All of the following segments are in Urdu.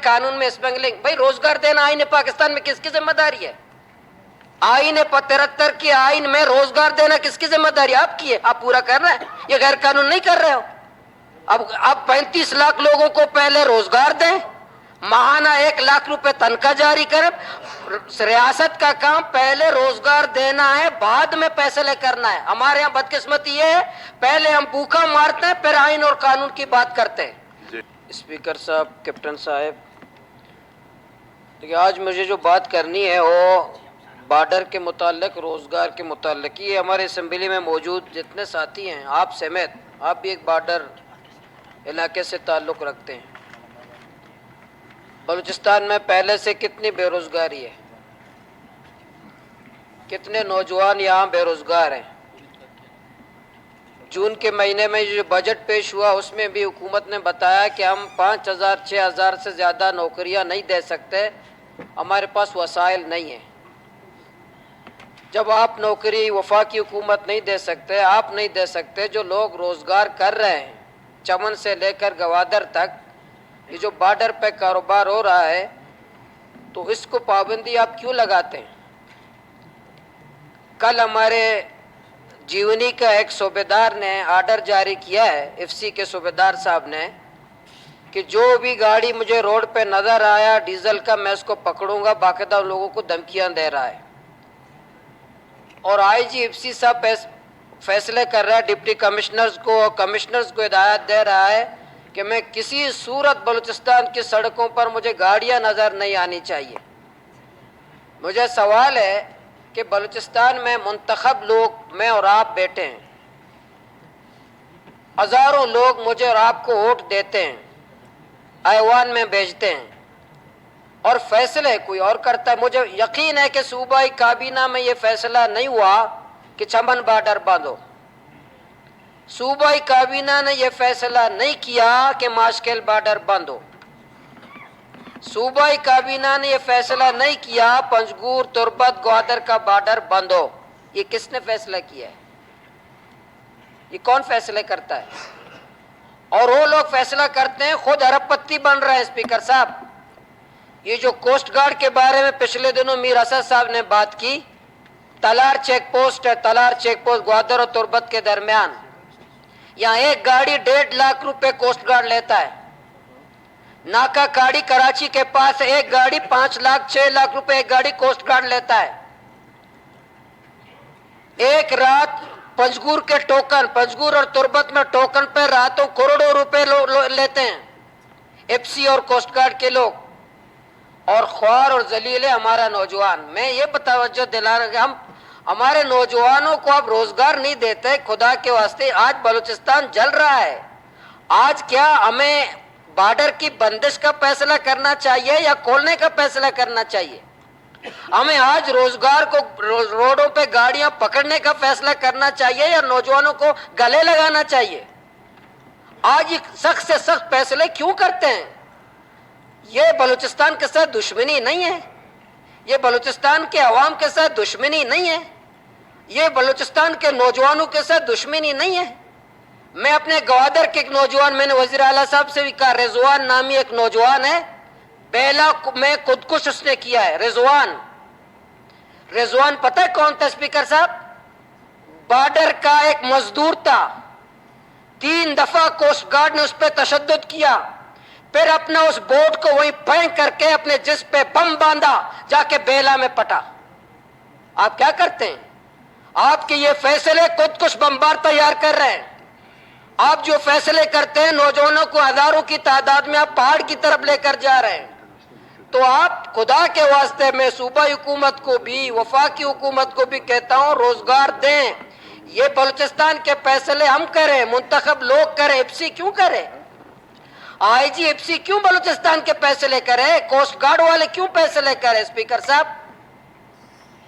قانون میں اسمگلنگ. بھائی روزگار دینا آئین پاکستان میں کس کی ذمہ داری ہے؟ آئین 73 کے آئین میں روزگار دینا کس کی ذمہ داری؟ آپ کی ہے. آپ پورا کر رہے ہیں. یہ غیر قانون نہیں کر رہے ہو. اب 35 لاکھ لوگوں کو پہلے روزگار دیں, ماہانہ 1 لاکھ روپے تنخواہ جاری کریں. ریاست کا کام پہلے روزگار دینا ہے, بعد میں فیصلے کرنا ہے. ہمارے یہاں بدقسمتی یہ ہے, پہلے ہم بھوکا مارتے ہیں, پھر آئین اور قانون کی بات کرتے ہیں. اسپیکر صاحب, کیپٹن صاحب, دیکھیے آج مجھے جو بات کرنی ہے وہ بارڈر کے متعلق, روزگار کے متعلق. یہ ہمارے اسمبلی میں موجود جتنے ساتھی ہیں, آپ سمیت, آپ بھی ایک بارڈر علاقے سے تعلق رکھتے ہیں. بلوچستان میں پہلے سے کتنی بے روزگاری ہے, کتنے نوجوان یہاں بے روزگار ہیں. جون کے مہینے میں جو بجٹ پیش ہوا اس میں بھی حکومت نے بتایا کہ ہم 5000 6000 سے زیادہ نوکریاں نہیں دے سکتے, ہمارے پاس وسائل نہیں ہیں. جب آپ نوکری وفاقی حکومت نہیں دے سکتے, آپ نہیں دے سکتے, جو لوگ روزگار کر رہے ہیں چمن سے لے کر گوادر تک, یہ جو بارڈر پہ کاروبار ہو رہا ہے, تو اس کو پابندی آپ کیوں لگاتے ہیں؟ کل ہمارے جیونی کا ایک صوبیدار نے آرڈر جاری کیا ہے, ایف سی کے صوبیدار صاحب نے, کہ جو بھی گاڑی مجھے روڈ پہ نظر آیا ڈیزل کا میں اس کو پکڑوں گا. باقاعدہ لوگوں کو دھمکیاں دے رہا ہے. اور آئی جی ایف سی صاحب فیصلے کر رہا ہے, ڈپٹی کمشنرز کو اور کمشنرز کو ہدایت دے رہا ہے کہ میں کسی صورت بلوچستان کی سڑکوں پر مجھے گاڑیاں نظر نہیں آنی چاہیے. مجھے سوال ہے کہ بلوچستان میں منتخب لوگ, میں اور آپ بیٹھے ہیں, ہزاروں لوگ مجھے اور آپ کو ووٹ دیتے ہیں, ایوان میں بھیجتے ہیں, اور فیصلے کوئی اور کرتا ہے. مجھے یقین ہے کہ صوبائی کابینہ میں یہ فیصلہ نہیں ہوا کہ چمن بارڈر باندھو. صوبائی کابینہ نے یہ فیصلہ نہیں کیا کہ ماشکل بارڈر باندھو. صوبائی کابینہ نے یہ فیصلہ نہیں کیا پنجگور تربت گوادر کا بارڈر باندھو. یہ کس نے فیصلہ کیا ہے؟ یہ کون فیصلے کرتا ہے؟ اور وہ لوگ فیصلہ کرتے ہیں خود ارب پتی بن رہے ہیں. اسپیکر صاحب, یہ جو کوسٹ گارڈ کے بارے میں پچھلے دنوں میر اسد صاحب نے بات کی, تلار چیک پوسٹ ہے, تلار چیک پوسٹ گوادر اور تربت کے درمیان, یہاں ایک گاڑی 1.5 لاکھ روپے کوسٹ گارڈ لیتا ہے. ناکا کاڑی کراچی کے پاس ایک گاڑی 5 لاکھ 6 لاکھ روپے ایک گاڑی کوسٹ گارڈ لیتا ہے. ایک رات پنجگور کے ٹوکن, پنجگور اور تربت میں ٹوکن پہ راتوں کروڑوں روپے لیتے ہیں ایف سی اور کوسٹ گارڈ کے لوگ. اور خوار اور ذلیل ہے ہمارا نوجوان. میں یہ توجہ دلا رہا کہ ہم ہمارے نوجوانوں کو اب روزگار نہیں دیتے. خدا کے واسطے آج بلوچستان جل رہا ہے. آج کیا ہمیں بارڈر کی بندش کا فیصلہ کرنا چاہیے یا کھولنے کا فیصلہ کرنا چاہیے؟ ہمیں آج روزگار کو, روڈوں پہ گاڑیاں پکڑنے کا فیصلہ کرنا چاہیے یا نوجوانوں کو گلے لگانا چاہیے؟ آج یہ سخت سے سخت فیصلے کیوں کرتے ہیں؟ یہ بلوچستان کے ساتھ دشمنی نہیں ہے, یہ بلوچستان کے عوام کے ساتھ دشمنی نہیں ہے, یہ بلوچستان کے نوجوانوں کے ساتھ دشمنی نہیں ہے. میں اپنے گوادر کے ایک نوجوان, میں نے وزیر اعلیٰ صاحب سے بھی کہا, رضوان نامی ایک نوجوان ہے, پہلا میں خودکش اس نے کیا ہے. رضوان پتہ ہے کون تھا اسپیکر صاحب؟ بارڈر کا ایک مزدور تھا. 3 دفعہ کوسٹ گارڈ نے اس پہ تشدد کیا, پھر اپنا اس بوٹ کو وہیں پھینک کر کے اپنے جسم پہ بم باندھا, جا کے بیلا میں پٹا. آپ کیا کرتے ہیں؟ آپ کے یہ فیصلے خودکش بمبار تیار کر رہے ہیں. آپ جو فیصلے کرتے ہیں نوجوانوں کو ہزاروں کی تعداد میں آپ پہاڑ کی طرف لے کر جا رہے ہیں. تو آپ خدا کے واسطے میں صوبائی حکومت کو بھی وفاقی حکومت کو بھی کہتا ہوں روزگار دیں. یہ بلوچستان کے فیصلے ہم کریں, منتخب لوگ کریں, ایف سی کیوں کریں؟ آئی جی ایف سی کیوں بلوچستان کے فیصلے کرے؟ کوسٹ گارڈ والے کیوں فیصلے کرے؟ اسپیکر صاحب,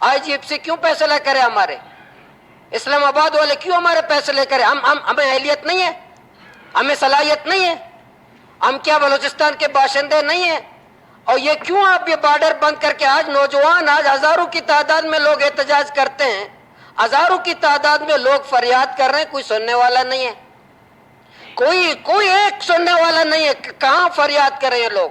آئی جی ایف سی کیوں فیصلہ کرے؟ ہمارے اسلام آباد والے کیوں ہمارے فیصلے کرے؟ ہمیں اہلیت نہیں ہے, ہمیں صلاحیت نہیں ہے, ہم کیا بلوچستان کے باشندے نہیں ہیں؟ اور یہ کیوں آپ یہ بارڈر بند کر کے, آج نوجوان, آج ہزاروں کی تعداد میں لوگ احتجاج کرتے ہیں, ہزاروں کی تعداد میں لوگ فریاد کر رہے ہیں, کوئی سننے والا نہیں ہے, کوئی ایک سننے والا نہیں ہے. کہاں فریاد کر رہے ہیں لوگ؟